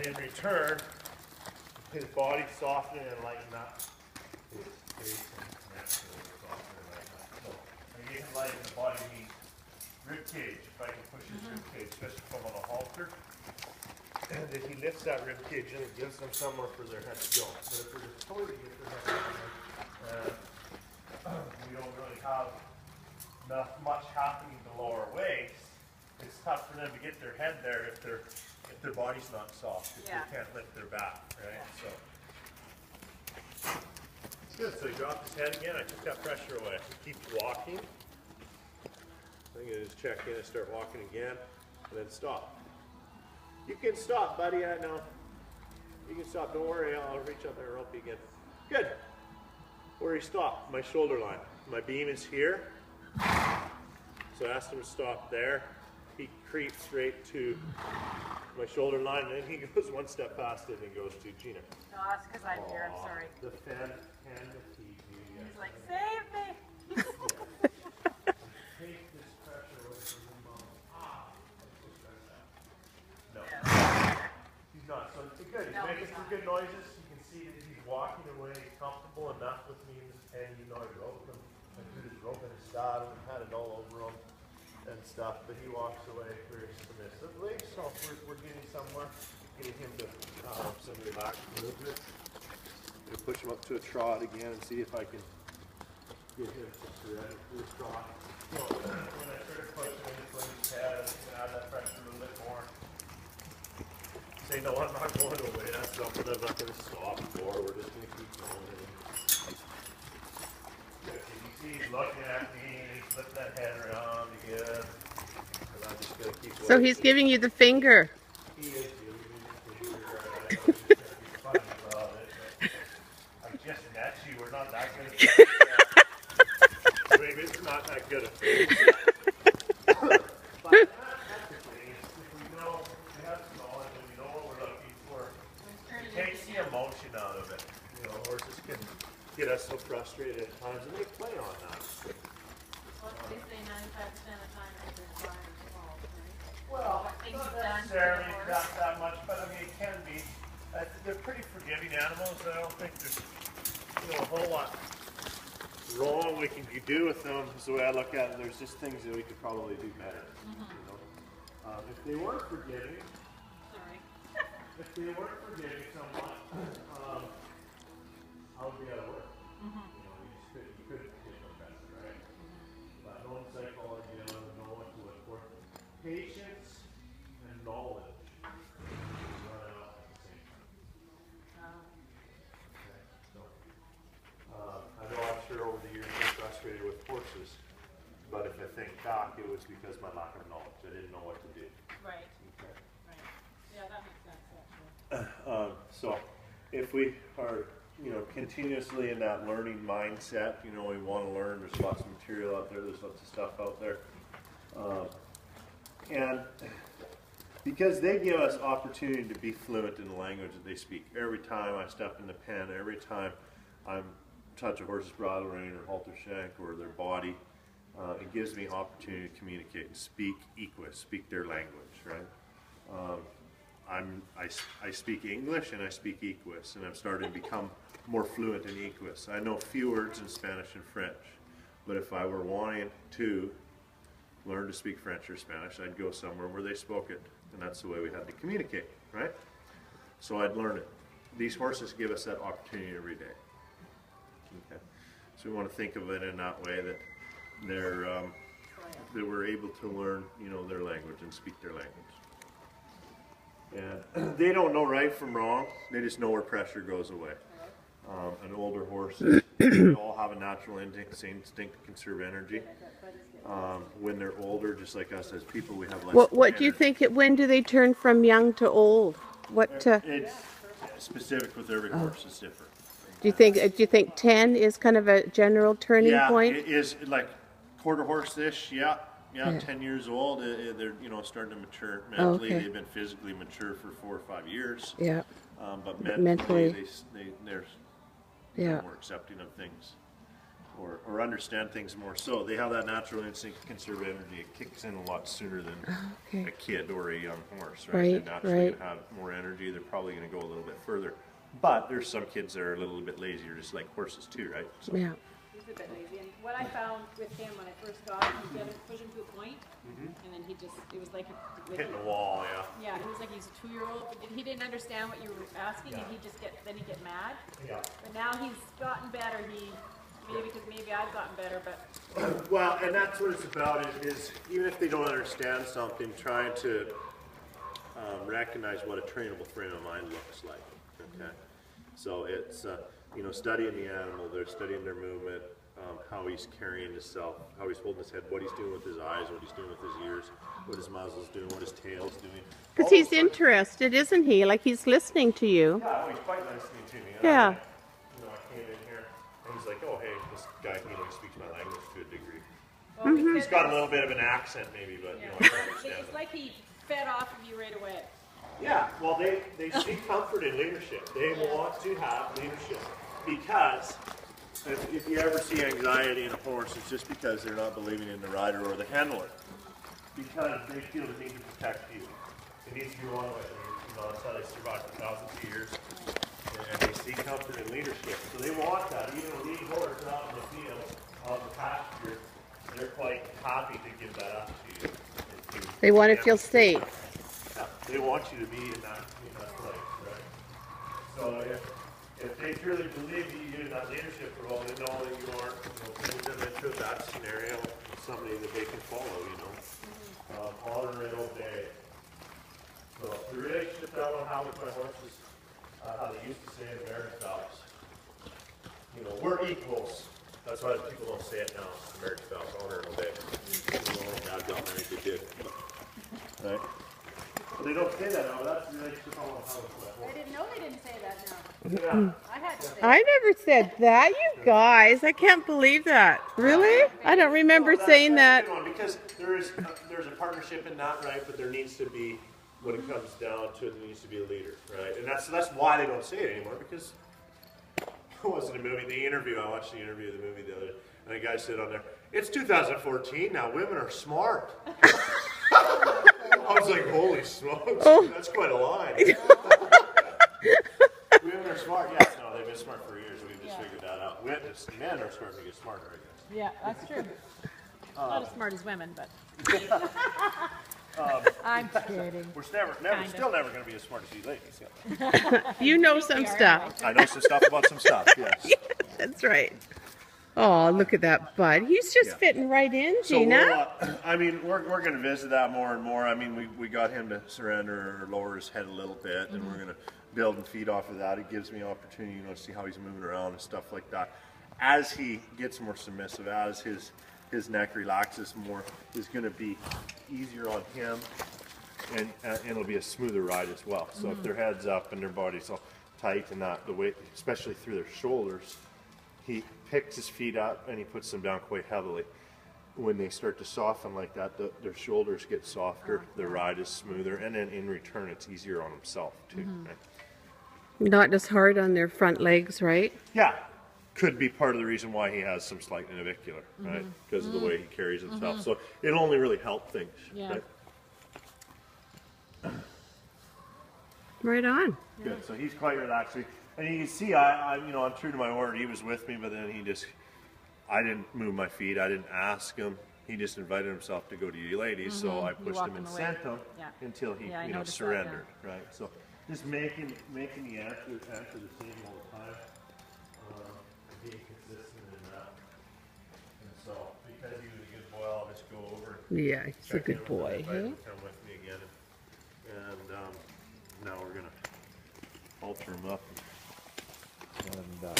in return, his body softening and lighten up. His face and neck will soften and lighten up. So, I get him light in the body means rib cage. If I can push his rib cage, especially from on a halter. And if he lifts that rib cage in, it gives them somewhere for their head to go. But if we're just totally get their head we don't really have much happening below our waist, it's tough for them to get their head there if their body's not soft, if they can't lift their back, right? So good. So he dropped his head again. I took that pressure away. He keeps walking. I'm gonna just check in and start walking again, and then stop. You can stop, buddy. I know. You can stop. Don't worry. I'll reach out there and rope you again. Good. Where he stopped, my shoulder line. My beam is here. So I asked him to stop there. He creeps straight to my shoulder line, and then he goes one step past it and goes to Gina. No, that's because I'm here. I'm sorry. The fan and the TV. He's like, save me. Take this pressure away from the mom. No. He's not. So it's good. He's making some good noises. You can see that he's walking away comfortable enough with me in this pen. You know, I roped him. I put his rope in his saddle and had it all over him and stuff. But he walks away very submissively. So we're getting somewhere. Getting him to some relaxed movement. I'm going to push him up to a trot again and see if I can get him to surrender to a trot. So when I started pushing him into his head, I was going to add that pressure a little bit more. Say, no, I'm not going away. That's something I'm not going to stop for. We're just going to keep going. You see, he's looking at me, and he's flipping that head around again. And I'm just going to keep going. So he's giving you the finger. He is giving me the finger. I know he's going to be funny about it. I just met you. We're not that good at it. Maybe it's not that good at it. Emotion out of it. You know, horses can get us so frustrated at times, and they play on that. Well, they say 95% of the time they're involved, right? Well, not necessarily that much, but I mean, it can be. They're pretty forgiving animals. I don't think there's a whole lot wrong we can do with them. Is the way I look at it. There's just things that we could probably do better. If they weren't forgiving. If they weren't forgiving somewhat, I would be out of work. You couldn't get no better, right? But knowing psychology, I want to know what to look for. Patience and knowledge run out at the same time. Okay, so, I know I'm sure over the years I've been frustrated with horses, but if I think back, it was because my lack of knowledge. I didn't know what to do. Right. Okay. Right. Yeah, that makes sense. So if we are, continuously in that learning mindset, we want to learn. There's lots of material out there. There's lots of stuff out there. And because they give us opportunity to be fluent in the language that they speak. Every time I step in the pen, every time I touch a horse's bridle rein or halter shank or their body, it gives me opportunity to communicate and speak Equus, speak their language, right? I speak English and I speak Equus, and I'm starting to become more fluent in Equus. I know few words in Spanish and French, but if I were wanting to learn to speak French or Spanish, I'd go somewhere where they spoke it, and that's the way we had to communicate, right? So I'd learn it. These horses give us that opportunity every day. Okay, so we want to think of it in that way, that that we're able to learn, their language and speak their language. And they don't know right from wrong. They just know where pressure goes away. An older horse, they all have a natural instinct to conserve energy. When they're older, just like us as people, we have less. What do you think? When do they turn from young to old? It's specific with every horse. It's different. Do you think 10 is kind of a general turning point? Yeah, it is like quarter horse-ish. Yeah, 10 years old. They're starting to mature mentally. They've been physically mature for 4 or 5 years. Yeah. But mentally, they're yeah, more accepting of things. or understand things more. So they have that natural instinct to conserve energy. It kicks in a lot sooner than Okay. a kid or a young horse, right? Right, They're naturally right. gonna have more energy. They're probably gonna go a little bit further. But there's some kids that are a little bit lazier, just like horses too, right? So, Yeah. He's a bit lazy, and what I found with him when I first got him, you get him, push him to a point, and then he just, it was like, hitting the wall, yeah. yeah, he was like, he's a 2-year-old, but he didn't understand what you were asking, and he'd get mad. Yeah. But now he's gotten better, maybe I've gotten better, but Well, and that's what it's about is even if they don't understand something, trying to recognize what a trainable frame of mind looks like. Okay, so it's studying the animal, they're studying their movement, how he's carrying himself, how he's holding his head, what he's doing with his eyes, what he's doing with his ears, what his muzzle's doing, what his tail's doing. Because he's interested, isn't he? Like he's listening to you. Yeah, he's quite listening to me. And Yeah. I came in here and he's like, oh hey, this guy he speaks my language to a degree. well, He's got a little bit of an accent maybe, but I can understand it's it. like he fed off of you right away. Yeah, well, they seek comfort in leadership. They want to have leadership because if you ever see anxiety in a horse, it's just because they're not believing in the rider or the handler. Because they feel the need to protect you. It needs to be one way. That's how they survive for thousands of years. And they seek comfort in leadership. So they want that. Even a lead horse out in the field, on the pasture, they're quite happy to give that up to you. They want to feel safe. Yeah, they want you to be in that place, right? So if they truly believe that you do that leadership role, they know that you aren't putting them into that scenario, somebody that they can follow, honor and obey. So the relationship that I want to have with my horses, how they used to say in marriage vows, we're equals. That's why people don't say it now. Marriage vows, honor and obey. Dad got married, they did. Right? But they don't say that now, but that's the relationship I want to have with my I horse. didn't know they didn't say that now. Yeah. I had to say I never said that, you guys. I can't believe that. Really? I don't remember saying That's that. a good one, because there's a partnership in that, right? But there needs to be, when it comes down to it, there needs to be a leader, right? And that's why they don't say it anymore, because it wasn't a movie. I watched the interview of the movie the other day, and a guy said on there, it's 2014 now, women are smart. I was like, holy smokes, that's quite a line. Women are smart, yes, no, they've been smart for years, we've just figured that out. Men are starting to get smarter, I guess. Yeah, that's true. Not as smart as women, but. I'm kidding. We're still never going to be as smart as you ladies. Yeah. You know some stuff. I know some stuff about some stuff, yes. That's right. Oh, look at that bud. He's just fitting right in, So Gina. we're going to visit that more and more. I mean, we got him to surrender or lower his head a little bit, and we're going to build and feed off of that. It gives me opportunity, to see how he's moving around and stuff like that. As he gets more submissive, as his neck relaxes more, is going to be easier on him, and it'll be a smoother ride as well. So if their head's up and their body's all tight and that, the weight, especially through their shoulders, he picks his feet up and he puts them down quite heavily. When they start to soften like that, their shoulders get softer, their ride is smoother, and then in return it's easier on himself too. Right? Not as hard on their front legs, right? Yeah, could be part of the reason why he has some slight navicular, right? Because of the way he carries himself. So it'll only really help things, Yeah. right? Right on. Good. So he's quite relaxed. And you can see, I'm true to my word. He was with me, but then I didn't move my feet. I didn't ask him. He just invited himself to go to you ladies. So I pushed him and sent him until he, surrendered, right? So just making the answer the same all the time, and being consistent in that. And so because he was a good boy, I'll just go over. Yeah, he's a check good in with boy. him, invite him Hey? to come with me again, and now we're gonna alter him up and